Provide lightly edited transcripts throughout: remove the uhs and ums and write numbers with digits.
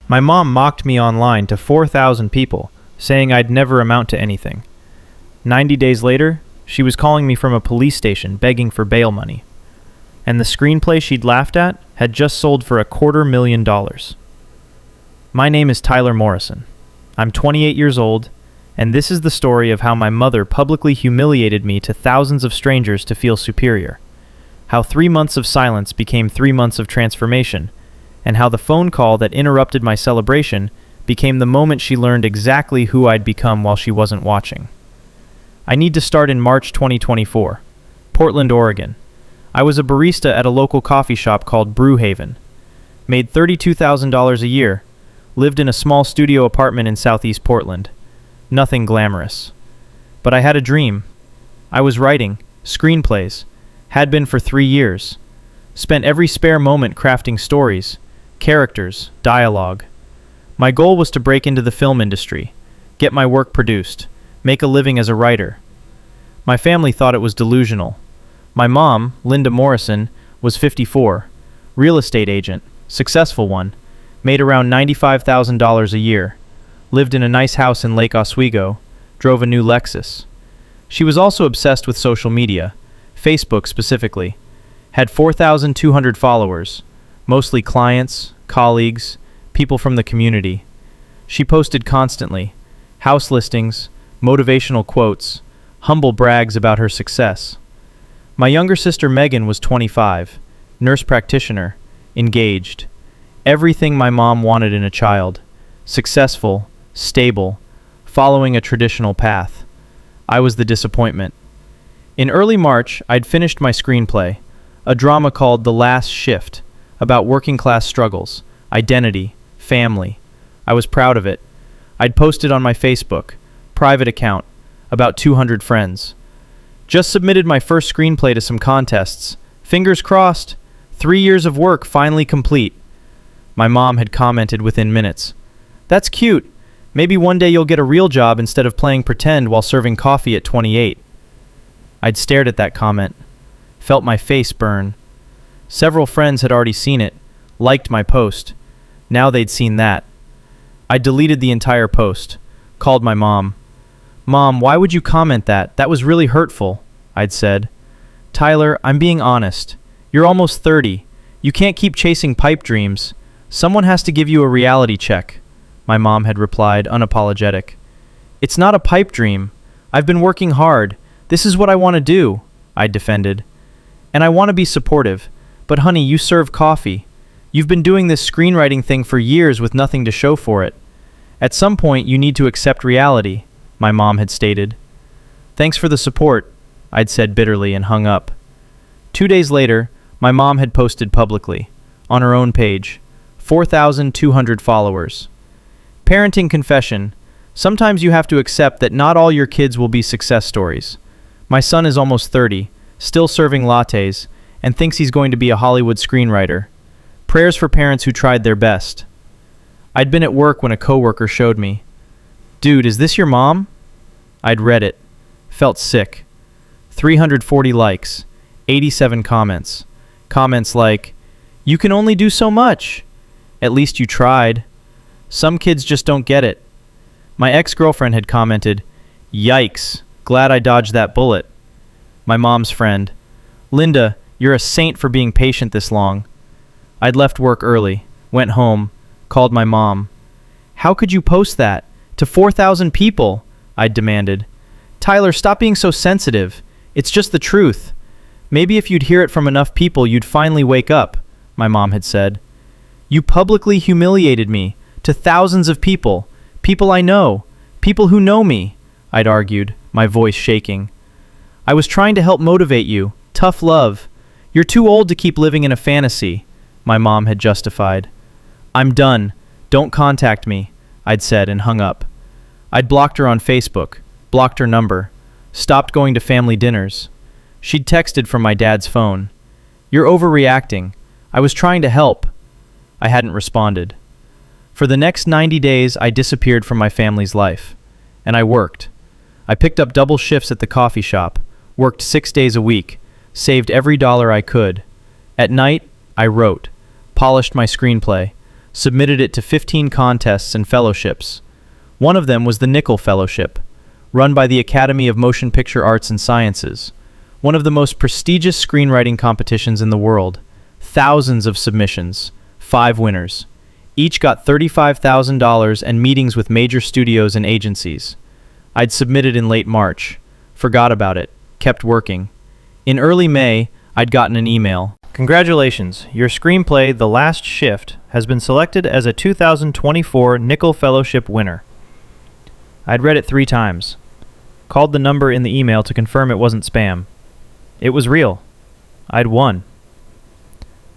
My mom mocked me online to 4,000 people, saying I'd never amount to anything. 90 days later, she was calling me from a police station begging for bail money. And the screenplay she'd laughed at had just sold for $250,000. My name is Tyler Morrison. I'm 28 years old, and this is the story of how my mother publicly humiliated me to thousands of strangers to feel superior. How 3 months of silence became 3 months of transformation, and how the phone call that interrupted my celebration became the moment she learned exactly who I'd become while she wasn't watching. I need to start in March 2024, Portland, Oregon. I was a barista at a local coffee shop called Brewhaven. Made $32,000 a year. Lived in a small studio apartment in Southeast Portland. Nothing glamorous. But I had a dream. I was writing screenplays. Had been for 3 years. Spent every spare moment crafting stories, characters, dialogue. My goal was to break into the film industry, get my work produced, make a living as a writer. My family thought it was delusional. My mom, Linda Morrison, was 54, real estate agent, successful one, made around $95,000 a year, lived in a nice house in Lake Oswego, drove a new Lexus. She was also obsessed with social media, Facebook specifically, had 4,200 followers, mostly clients, colleagues, people from the community. She posted constantly, house listings, motivational quotes, humble brags about her success. My younger sister Megan was 25, nurse practitioner, engaged. Everything my mom wanted in a child, successful, stable, following a traditional path. I was the disappointment. In early March, I'd finished my screenplay, a drama called The Last Shift, about working-class struggles, identity, family. I was proud of it. I'd posted on my Facebook, private account, about 200 friends. Just submitted my first screenplay to some contests. Fingers crossed. 3 years of work finally complete. My mom had commented within minutes. That's cute. Maybe one day you'll get a real job instead of playing pretend while serving coffee at 28. I'd stared at that comment, felt my face burn. Several friends had already seen it, liked my post. Now they'd seen that. I deleted the entire post, called my mom. Mom, why would you comment that? That was really hurtful, I'd said. Tyler, I'm being honest. You're almost 30. You can't keep chasing pipe dreams. Someone has to give you a reality check, my mom had replied, unapologetic. It's not a pipe dream. I've been working hard. This is what I want to do, I'd defended. And I want to be supportive. But honey, you serve coffee. You've been doing this screenwriting thing for years with nothing to show for it. At some point, you need to accept reality, my mom had stated. Thanks for the support, I'd said bitterly and hung up. 2 days later, my mom had posted publicly, on her own page, 4,200 followers. Parenting confession. Sometimes you have to accept that not all your kids will be success stories. My son is almost 30, still serving lattes, and thinks he's going to be a Hollywood screenwriter. Prayers for parents who tried their best. I'd been at work when a coworker showed me. Dude, is this your mom? I'd read it. Felt sick. 340 likes. 87 comments. Comments like, you can only do so much. At least you tried. Some kids just don't get it. My ex-girlfriend had commented, yikes, glad I dodged that bullet. My mom's friend. Linda, you're a saint for being patient this long. I'd left work early, went home, called my mom. How could you post that? To 4,000 people, I'd demanded. Tyler, stop being so sensitive. It's just the truth. Maybe if you'd hear it from enough people, you'd finally wake up, my mom had said. You publicly humiliated me to thousands of people, people I know, people who know me, I'd argued, my voice shaking. I was trying to help motivate you. Tough love. You're too old to keep living in a fantasy, my mom had justified. I'm done. Don't contact me, I'd said and hung up. I'd blocked her on Facebook, blocked her number, stopped going to family dinners. She'd texted from my dad's phone. You're overreacting. I was trying to help. I hadn't responded. For the next 90 days, I disappeared from my family's life. And I worked. I picked up double shifts at the coffee shop, worked 6 days a week, saved every dollar I could. At night, I wrote, polished my screenplay, submitted it to 15 contests and fellowships. One of them was the Nickel Fellowship, run by the Academy of Motion Picture Arts and Sciences, one of the most prestigious screenwriting competitions in the world. Thousands of submissions, 5 winners. Each got $35,000 and meetings with major studios and agencies. I'd submitted in late March, forgot about it, kept working. In early May, I'd gotten an email. Congratulations, your screenplay, The Last Shift, has been selected as a 2024 Nickel Fellowship winner. I'd read it 3 times. Called the number in the email to confirm it wasn't spam. It was real. I'd won.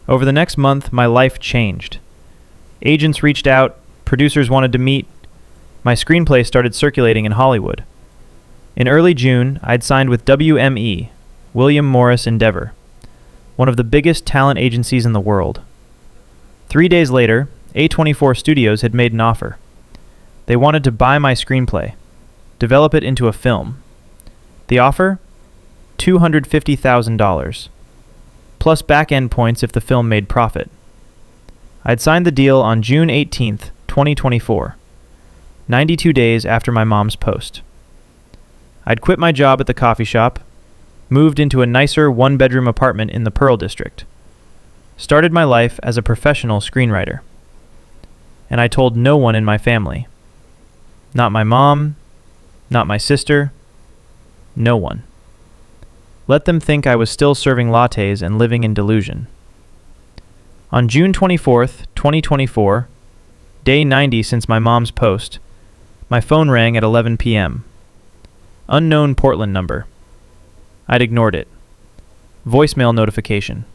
Over the next month, my life changed. Agents reached out, producers wanted to meet. My screenplay started circulating in Hollywood. In early June, I'd signed with WME, William Morris Endeavor, one of the biggest talent agencies in the world. 3 days later, A24 Studios had made an offer. They wanted to buy my screenplay, develop it into a film. The offer? $250,000, plus back-end points if the film made profit. I'd signed the deal on June 18th, 2024, 92 days after my mom's post. I'd quit my job at the coffee shop, moved into a nicer 1-bedroom apartment in the Pearl District, started my life as a professional screenwriter. And I told no one in my family. Not my mom, not my sister, no one. Let them think I was still serving lattes and living in delusion. On June 24th, 2024, day 90 since my mom's post, my phone rang at 11 p.m. Unknown Portland number. I'd ignored it. Voicemail notification.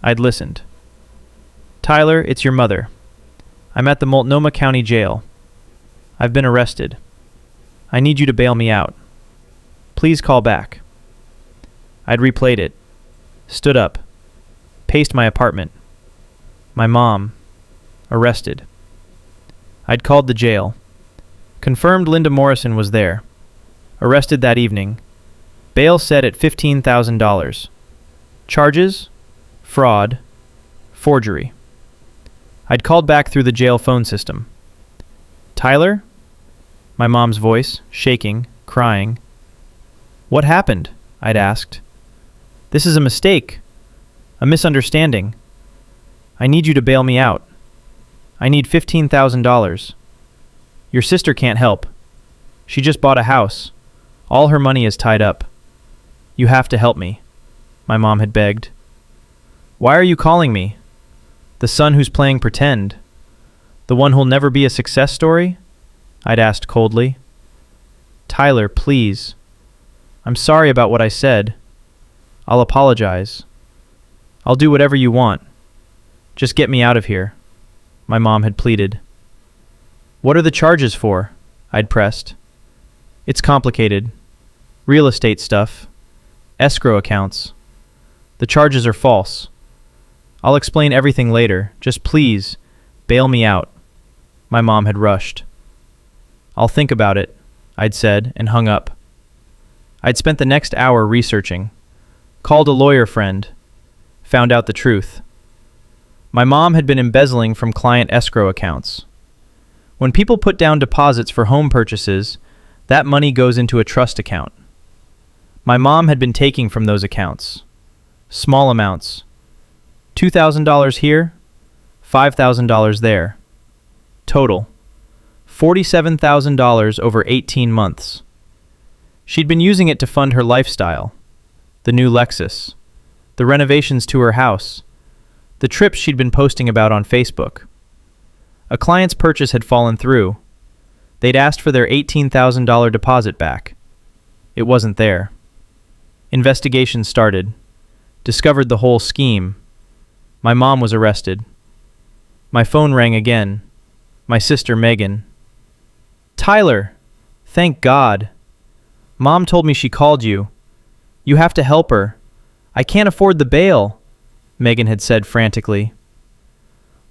I'd listened. Tyler, it's your mother. I'm at the Multnomah County Jail. I've been arrested. I need you to bail me out. Please call back. I'd replayed it. Stood up. Paced my apartment. My mom. Arrested. I'd called the jail. Confirmed Linda Morrison was there. Arrested that evening. Bail set at $15,000. Charges? Fraud. Forgery. I'd called back through the jail phone system. Tyler? My mom's voice, shaking, crying. What happened? I'd asked. This is a mistake. A misunderstanding. I need you to bail me out. I need $15,000. Your sister can't help. She just bought a house. All her money is tied up. You have to help me, my mom had begged. Why are you calling me? The son who's playing pretend? The one who'll never be a success story? I'd asked coldly. Tyler, please. I'm sorry about what I said. I'll apologize. I'll do whatever you want. Just get me out of here, my mom had pleaded. What are the charges for? I'd pressed. It's complicated. Real estate stuff. Escrow accounts. The charges are false. I'll explain everything later. Just please, bail me out. My mom had rushed. I'll think about it, I'd said, and hung up. I'd spent the next hour researching. Called a lawyer friend. Found out the truth. My mom had been embezzling from client escrow accounts. When people put down deposits for home purchases, that money goes into a trust account. My mom had been taking from those accounts. Small amounts. $2,000 here, $5,000 there. Total. $47,000 over 18 months. She'd been using it to fund her lifestyle. The new Lexus. The renovations to her house. The trips she'd been posting about on Facebook. A client's purchase had fallen through. They'd asked for their $18,000 deposit back. It wasn't there. Investigation started. Discovered the whole scheme. My mom was arrested. My phone rang again. My sister Megan. Tyler! Thank God. Mom told me she called you. You have to help her. I can't afford the bail, Megan had said frantically.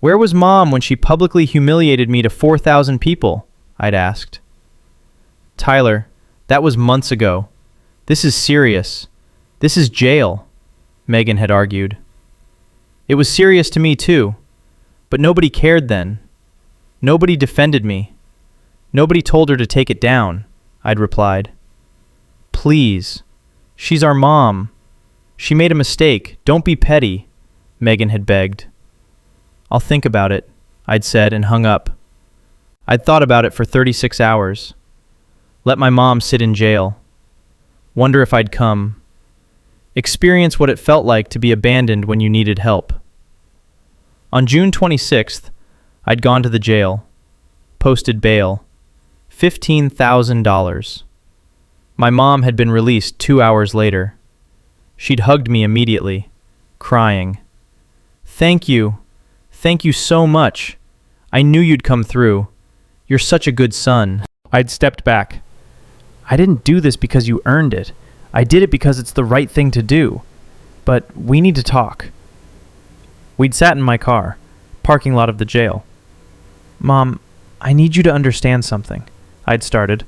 Where was Mom when she publicly humiliated me to 4,000 people? I'd asked. Tyler, that was months ago. This is serious. This is jail, Megan had argued. It was serious to me too. But nobody cared then. Nobody defended me. Nobody told her to take it down, I'd replied. Please. She's our mom. She made a mistake. Don't be petty, Megan had begged. I'll think about it, I'd said and hung up. I'd thought about it for 36 hours. Let my mom sit in jail. Wonder if I'd come. Experience what it felt like to be abandoned when you needed help. On June 26th, I'd gone to the jail. Posted bail. $15,000. My mom had been released 2 hours later. She'd hugged me immediately, crying. Thank you. Thank you so much. I knew you'd come through. You're such a good son. I'd stepped back. I didn't do this because you earned it. I did it because it's the right thing to do. But we need to talk. We'd sat in my car, parking lot of the jail. Mom, I need you to understand something, I'd started.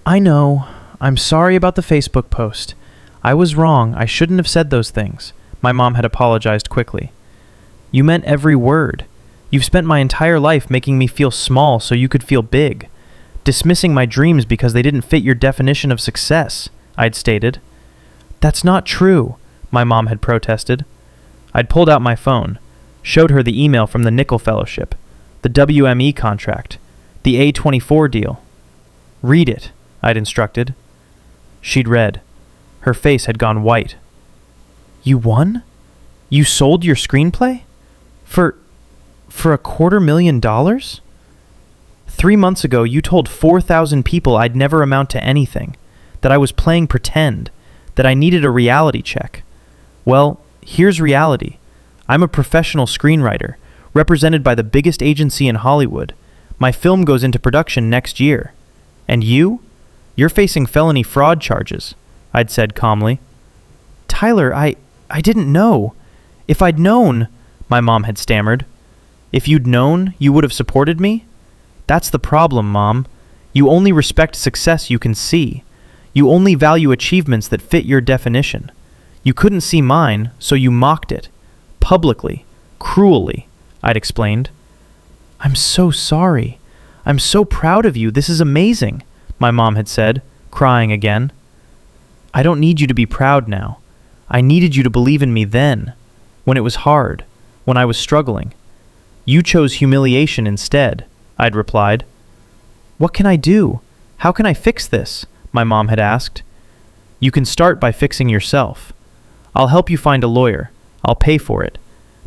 I know. I'm sorry about the Facebook post. I was wrong. I shouldn't have said those things. My mom had apologized quickly. You meant every word. You've spent my entire life making me feel small so you could feel big. Dismissing my dreams because they didn't fit your definition of success, I'd stated. That's not true, my mom had protested. I'd pulled out my phone, showed her the email from the Nickel Fellowship, the WME contract, the A24 deal. Read it, I'd instructed. She'd read. Her face had gone white. You won? You sold your screenplay? For $250,000? 3 months ago, you told 4,000 people I'd never amount to anything, that I was playing pretend, that I needed a reality check. Well, here's reality. I'm a professional screenwriter, represented by the biggest agency in Hollywood. My film goes into production next year. And you? You're facing felony fraud charges, I'd said calmly. Tyler, I didn't know. If I'd known, my mom had stammered. If you'd known, you would have supported me? That's the problem, Mom. You only respect success you can see. You only value achievements that fit your definition. You couldn't see mine, so you mocked it. Publicly. Cruelly, I'd explained. I'm so sorry. I'm so proud of you. This is amazing, my mom had said, crying again. I don't need you to be proud now. I needed you to believe in me then, when it was hard, when I was struggling. You chose humiliation instead, I'd replied. What can I do? How can I fix this? My mom had asked. You can start by fixing yourself. I'll help you find a lawyer. I'll pay for it.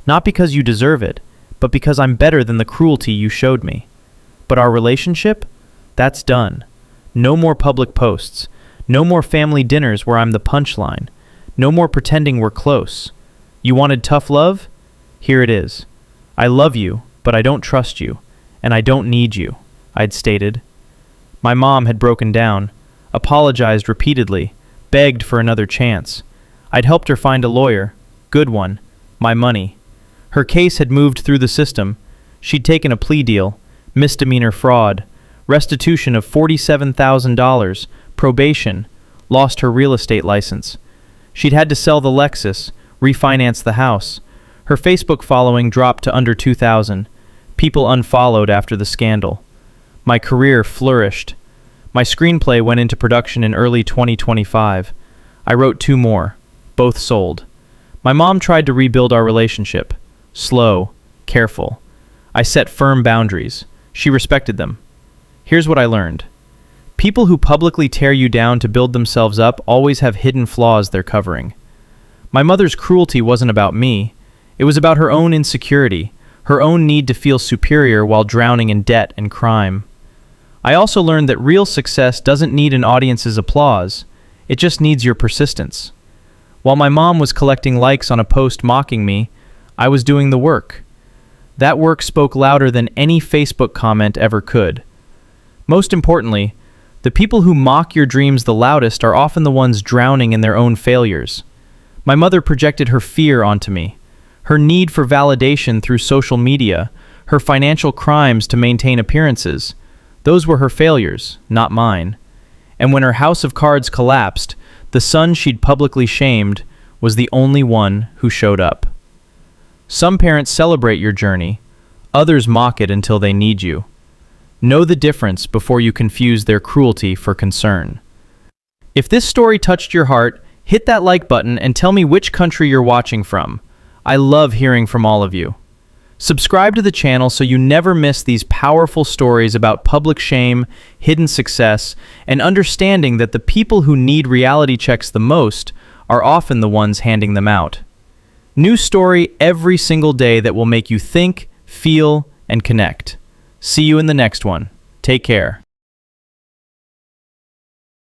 Not because you deserve it, but because I'm better than the cruelty you showed me. But our relationship? That's done. No more public posts. No more family dinners where I'm the punchline. No more pretending we're close. You wanted tough love? Here it is. I love you, but I don't trust you, and I don't need you, I'd stated. My mom had broken down, apologized repeatedly, begged for another chance. I'd helped her find a lawyer, good one, my money. Her case had moved through the system. She'd taken a plea deal, misdemeanor fraud, restitution of $47,000, probation, lost her real estate license. She'd had to sell the Lexus, refinance the house. Her Facebook following dropped to under 2,000. People unfollowed after the scandal. My career flourished. My screenplay went into production in early 2025. I wrote 2 more. Both sold. My mom tried to rebuild our relationship. Slow, careful. I set firm boundaries. She respected them. Here's what I learned. People who publicly tear you down to build themselves up always have hidden flaws they're covering. My mother's cruelty wasn't about me. It was about her own insecurity, her own need to feel superior while drowning in debt and crime. I also learned that real success doesn't need an audience's applause. It just needs your persistence. While my mom was collecting likes on a post mocking me, I was doing the work. That work spoke louder than any Facebook comment ever could. Most importantly, the people who mock your dreams the loudest are often the ones drowning in their own failures. My mother projected her fear onto me, her need for validation through social media, her financial crimes to maintain appearances. Those were her failures, not mine. And when her house of cards collapsed, the son she'd publicly shamed was the only one who showed up. Some parents celebrate your journey, Others mock it until they need you. Know the difference before you confuse their cruelty for concern. If this story touched your heart, hit that like button and tell me which country you're watching from. I love hearing from all of you. Subscribe to the channel so you never miss these powerful stories about public shame, hidden success, and understanding that the people who need reality checks the most are often the ones handing them out. New story every single day that will make you think, feel, and connect. See you in the next one. Take care.